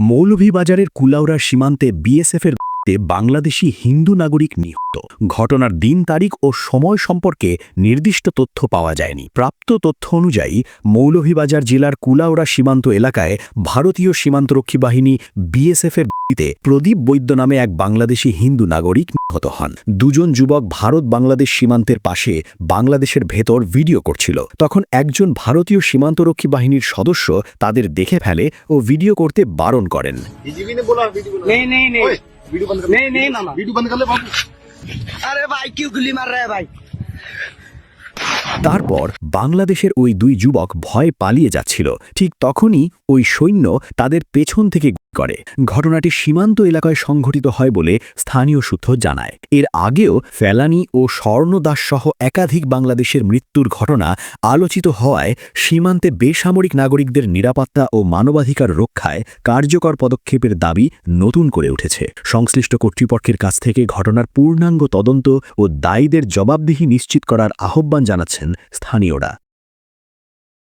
মৌলভীবাজারের কুলাউড়ার সীমান্তে বিএসএফের বাংলাদেশি হিন্দু নাগরিক নিহত। ঘটনার দিন তারিখ ও সময় সম্পর্কে নির্দিষ্ট তথ্য পাওয়া যায়নি। প্রাপ্ত তথ্য অনুযায়ী মৌলভীবাজার জেলার কুলাউড়া সীমান্ত এলাকায় ভারতীয় সীমান্তরক্ষী বাহিনী বিএসএফের প্রদীপ বৈদ্য নামে এক বাংলাদেশি হিন্দু নাগরিক নিহত হন। দুজন যুবক ভারত বাংলাদেশ সীমান্তের পাশে বাংলাদেশের ভেতর ভিডিও করছিল। তখন একজন ভারতীয় সীমান্তরক্ষী বাহিনীর সদস্য তাদের দেখে ফেলে ও ভিডিও করতে বারণ করেন। তারপর বাংলাদেশের ওই দুই যুবক ভয়ে পালিয়ে যাচ্ছিল। ঠিক তখনই ওই সৈন্য তাদের পেছন থেকে করে। ঘটনাটি সীমান্ত এলাকায় সংঘটিত হয় বলে স্থানীয় সূত্র জানায়। এর আগেও ফেলানি ও স্বর্ণদাস সহ একাধিক বাংলাদেশের মৃত্যুর ঘটনা আলোচিত হওয়ায় সীমান্তে বেসামরিক নাগরিকদের নিরাপত্তা ও মানবাধিকার রক্ষায় কার্যকর পদক্ষেপের দাবি নতুন করে উঠেছে। সংশ্লিষ্ট কর্তৃপক্ষের কাছ থেকে ঘটনার পূর্ণাঙ্গ তদন্ত ও দায়ীদের জবাবদিহি নিশ্চিত করার আহ্বান জানাচ্ছেন স্থানীয়রা।